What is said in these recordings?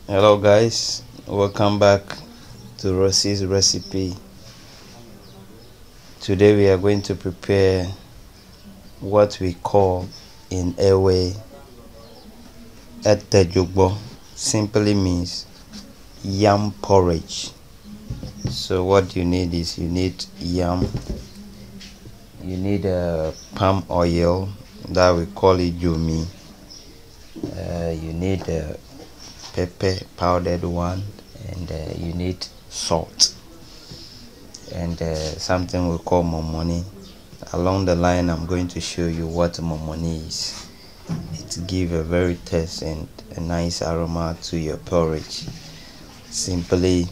Hello guys, welcome back to Rossi's recipe. Today we are going to prepare what we call in Ewe etejugbo. Simply means yam porridge. So what you need is you need yam, you need palm oil, that we call it yumi, you need pepper, powdered one, and you need salt and something we call momoni. Along the line I'm going to show you what momoni is. It gives a very taste and a nice aroma to your porridge. Simply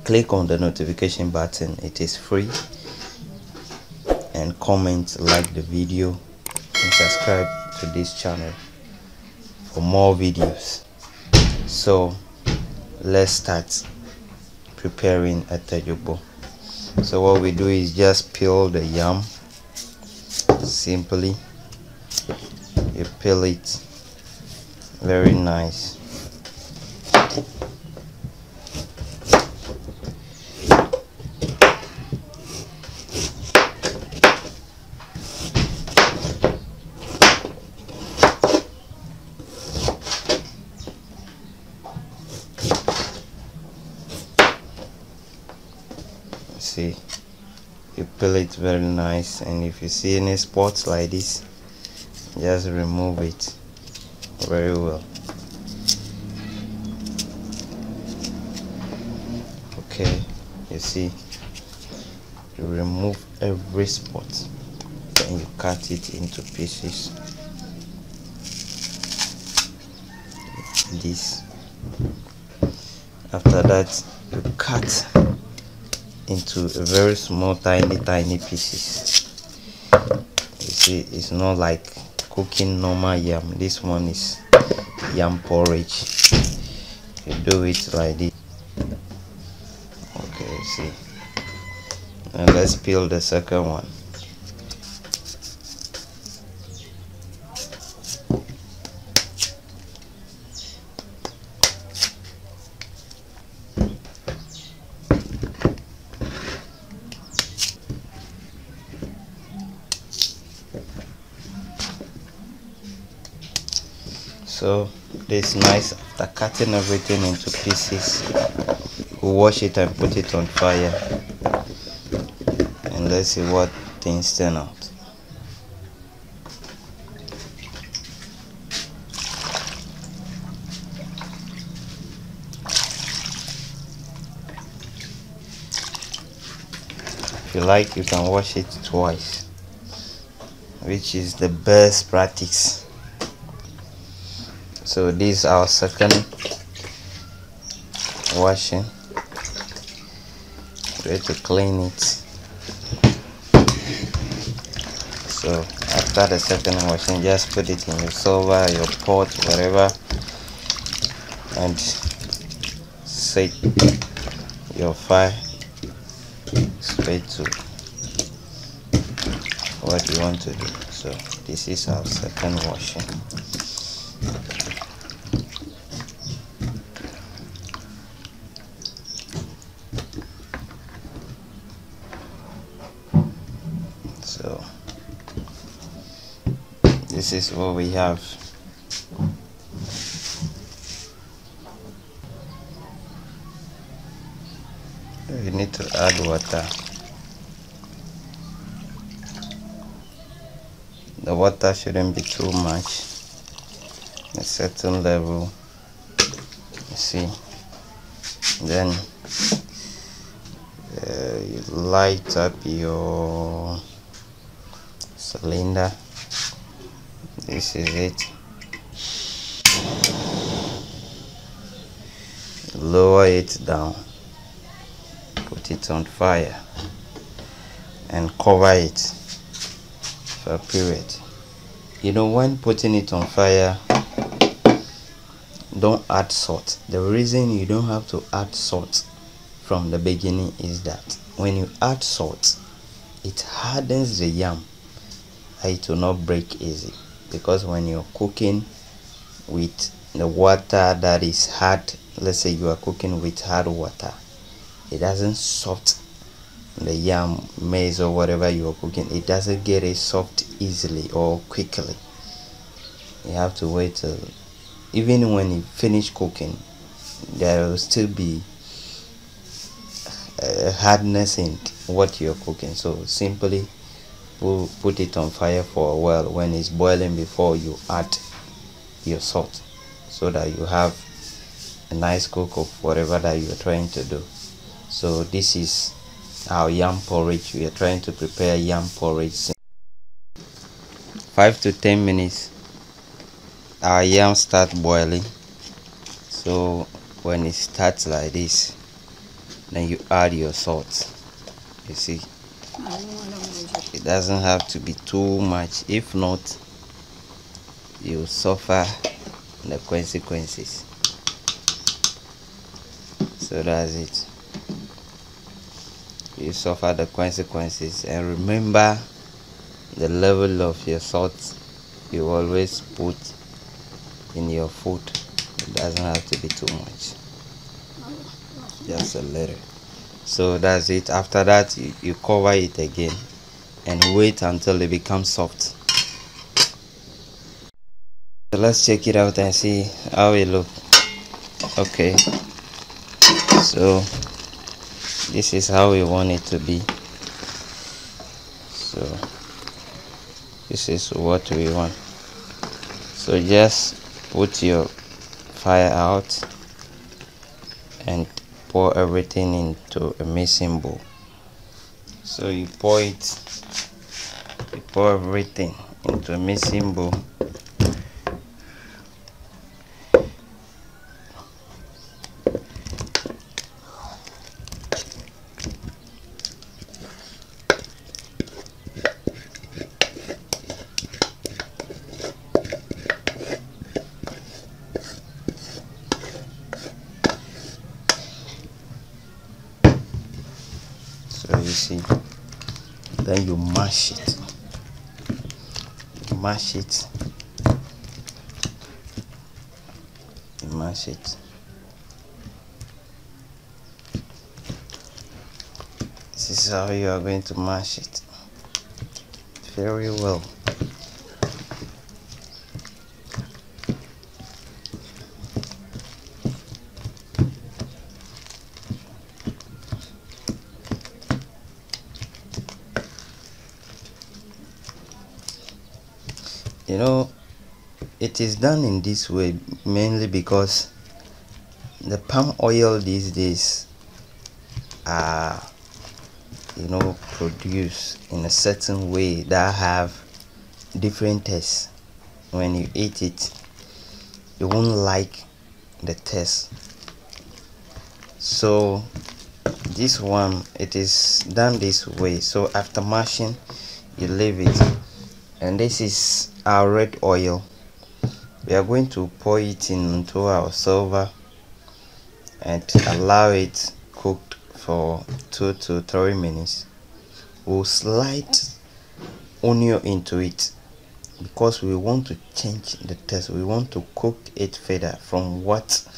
click on the notification button, it is free, and comment, like the video, and subscribe to this channel for more videos. So let's start preparing a etejugbo. So what we do is just peel the yam. Simply you peel it very nice. See, you peel it very nice, and if you see any spots like this, just remove it very well. Okay, you see, you remove every spot, then you cut it into pieces. This, after that, you cut into a very small tiny pieces. You see, it's not like cooking normal yam. This one is yam porridge. You do it like this. Okay, see, and let's peel the second one. So this nice, after cutting everything into pieces, we wash it and put it on fire, and let's see what things turn out. If you like, you can wash it twice, which is the best practice. So this is our second washing. Try to clean it. So after the second washing, just put it in your silver, your pot, whatever, and set your fire straight to what you want to do. So this is our second washing. So this is what we have. You need to add water. The water shouldn't be too much, a certain level, you see. Then you light up your cylinder. This is it. Lower it down, put it on fire, and cover it for a period. You know, when putting it on fire, don't add salt. The reason you don't have to add salt from the beginning is that when you add salt, it hardens the yam. It will not break easy, because when you're cooking with the water that is hard, let's say you are cooking with hard water, it doesn't soft the yam, maize or whatever you are cooking, it doesn't get it soft easily or quickly. You have to wait till, even when you finish cooking, there will still be hardness in what you're cooking. So simply put it on fire for a while when it's boiling before you add your salt, so that you have a nice cook of whatever that you're trying to do. So this is our yam porridge. We are trying to prepare yam porridge. 5 to 10 minutes our yam start boiling. So when it starts like this, then you add your salt. You see, it doesn't have to be too much, if not you suffer the consequences. So that's it, you suffer the consequences. And remember the level of your salt you always put in your food. It doesn't have to be too much, just a little. So that's it. After that, you cover it again and wait until it becomes soft. So let's check it out and see how it looks. Okay, so this is how we want it to be. So this is what we want. So just put your fire out and pour everything into a mixing bowl. So you pour everything into a mixing bowl. So you see, then you mash it. You mash it. This is how you are going to mash it very well. You know, it is done in this way mainly because the palm oil these days are, produced in a certain way that have different tastes. When you eat it, you won't like the taste. So this one, it is done this way. So after mashing, you leave it. And this is our red oil. We are going to pour it into our silver and allow it cooked for 2 to 3 minutes. We'll slide onion into it because we want to change the taste. We want to cook it further from what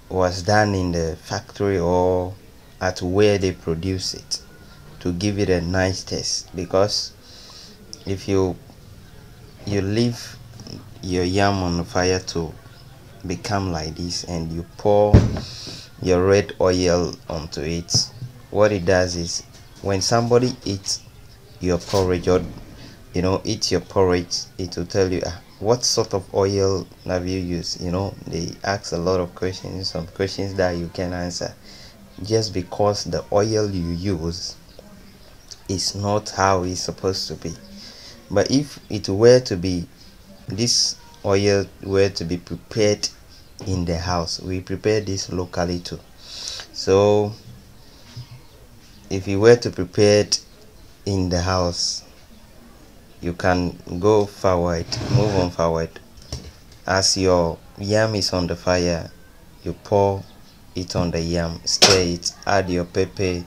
was done in the factory or at where they produce it, to give it a nice taste. Because if you leave your yam on the fire to become like this and you pour your red oil onto it, what it does is when somebody eats your porridge, or eat your porridge, it will tell you what sort of oil have you used. They ask a lot of questions, some questions that you can answer, just because the oil you use is not how it's supposed to be. But if it were to be, this oil were to be prepared in the house, we prepare this locally too. So if you were to prepare it in the house, you can go forward, move on forward. As your yam is on the fire, you pour it on the yam, stir it, add your pepper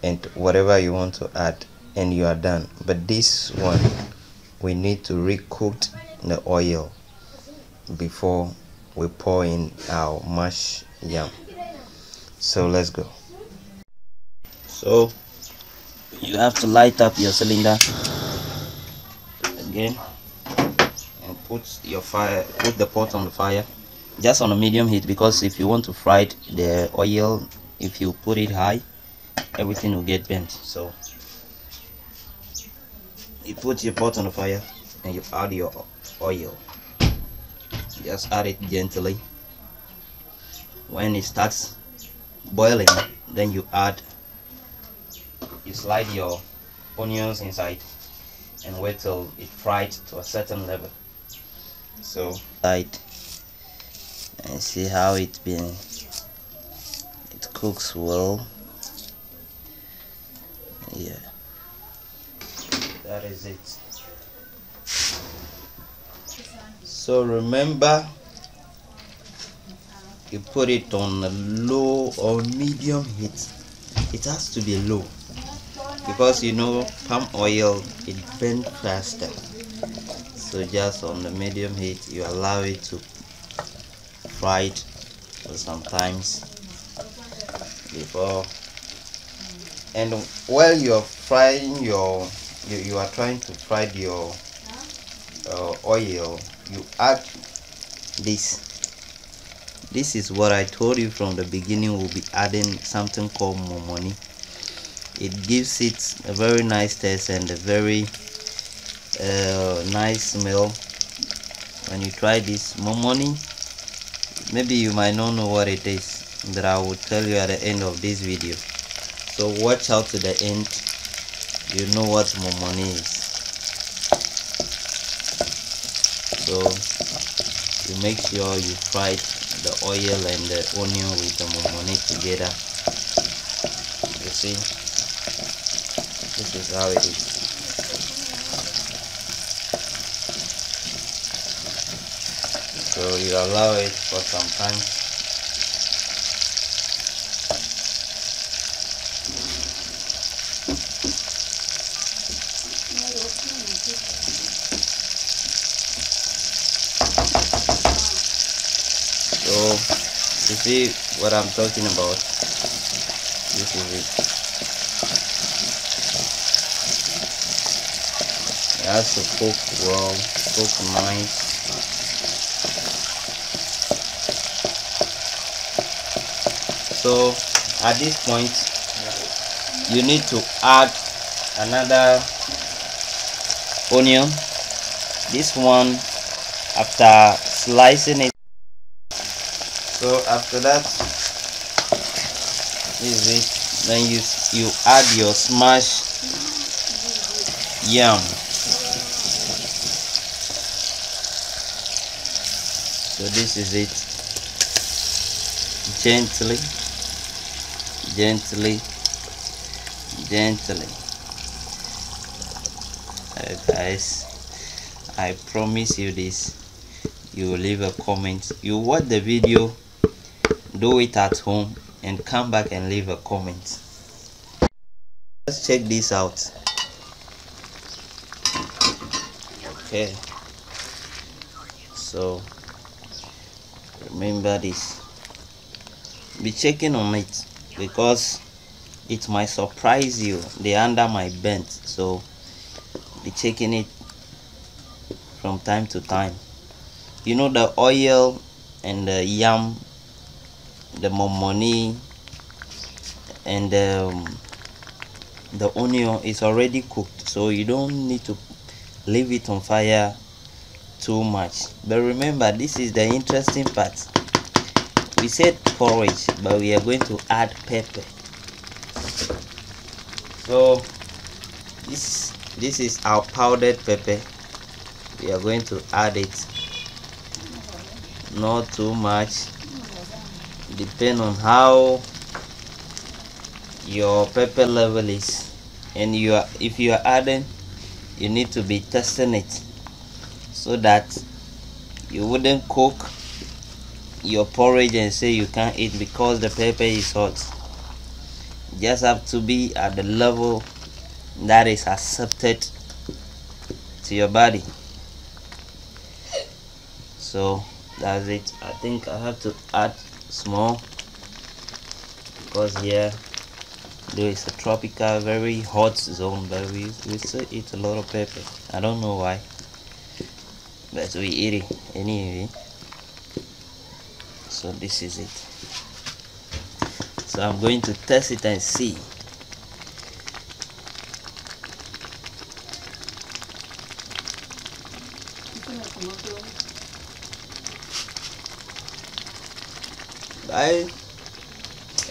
and whatever you want to add, and you are done. But this one, we need to recook the oil before we pour in our mashed yam. So let's go. So you have to light up your cylinder again and put the pot on the fire, just on a medium heat, because if you want to fry the oil, if you put it high, everything will get burnt. So you put your pot on the fire and you add your oil. Just add it gently. When it starts boiling, then you slide your onions inside and wait till it fried to a certain level. So light and see how it cooks well. Yeah, that is it. So remember, you put it on a low or medium heat. It has to be low, because you know palm oil, it burns faster. So just on the medium heat, you allow it to fry it for sometimes before. And while you're frying you are trying to fry your oil, you add this. This is what I told you from the beginning. We'll be adding something called momoni. It gives it a very nice taste and a very nice smell. When you try this momoni, maybe you might not know what it is, but I will tell you at the end of this video. So watch out to the end, you know what momoni is. So you make sure you fry the oil and the onion with the momoni together. You see, this is how it is. So you allow it for some time. So you see what I'm talking about. This is it. It has to cook well, cook nice. So at this point, you need to add another onion. This one, after slicing it. So after that is it. Then you add your smashed yam. So this is it. Gently. Guys, I promise you this, you will leave a comment. You watch the video, do it at home, and come back and leave a comment. Let's check this out. Okay, so remember this, be checking on it, because it might surprise you. The under might bend, so be checking it from time to time. You know, the oil and the yam, the momoni and the onion is already cooked, so you don't need to leave it on fire too much. But remember, this is the interesting part. We said porridge, but we are going to add pepper. So this is our powdered pepper. We are going to add it, not too much, depend on how your pepper level is. And if you are adding, you need to be testing it, so that you wouldn't cook your porridge and say you can't eat because the pepper is hot. You just have to be at the level that is accepted to your body. So That's it. I think I have to add small because here there is a tropical, very hot zone, but we still eat a lot of pepper. I don't know why, but we eat it anyway. So this is it. So I'm going to test it and see.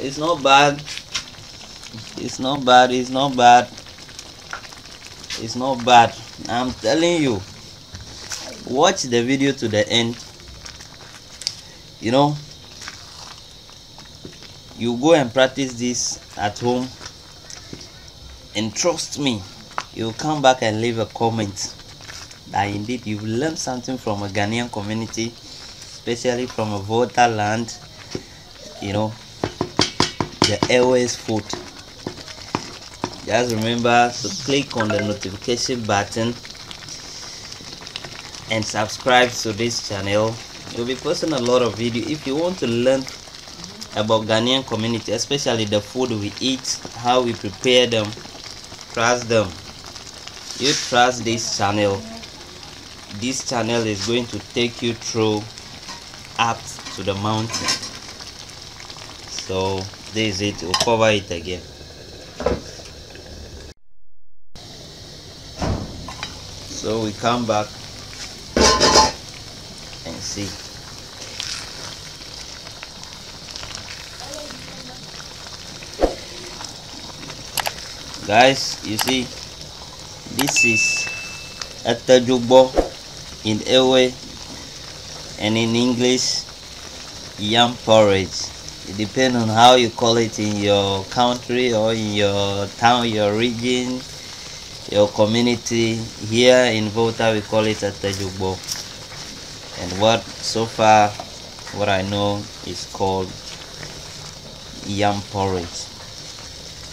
It's not bad. It's not bad. It's not bad. It's not bad. I'm telling you. Watch the video to the end. You know, you go and practice this at home, and trust me, you'll come back and leave a comment that indeed you've learned something from a Ghanaian community, especially from a Volta land. You know, the airways food. Just remember to click on the notification button and subscribe to this channel. You'll be posting a lot of videos. If you want to learn about Ghanaian community, especially the food we eat, how we prepare them, trust them. You trust this channel. This channel is going to take you through up to the mountain. So this is it. We'll cover it again. So we come back and see. Guys, you see, this is Etajubo in Ewe, and in English yam porridge. It depends on how you call it in your country or in your town, your region, your community. Here in Volta we call it Etajubo, and what I know is called yam porridge.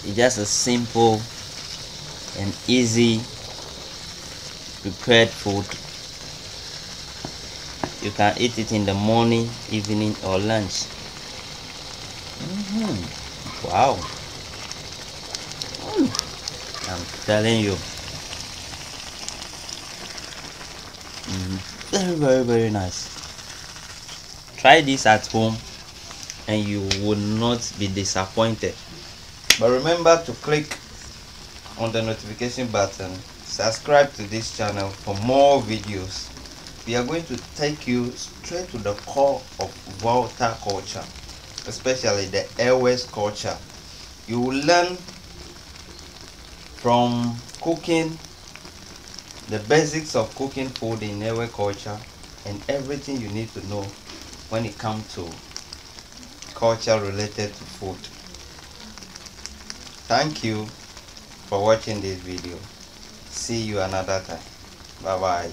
It's just a simple and easy prepared food. You can eat it in the morning, evening, or lunch. Wow. I'm telling you, very nice. Try this at home and you will not be disappointed. But remember to click on the notification button, subscribe to this channel for more videos. We are going to take you straight to the core of Volta culture, especially the airways culture. You will learn from cooking, the basics of cooking food in airway culture, and everything you need to know when it comes to culture related to food. Thank you for watching this video. See you another time. Bye bye.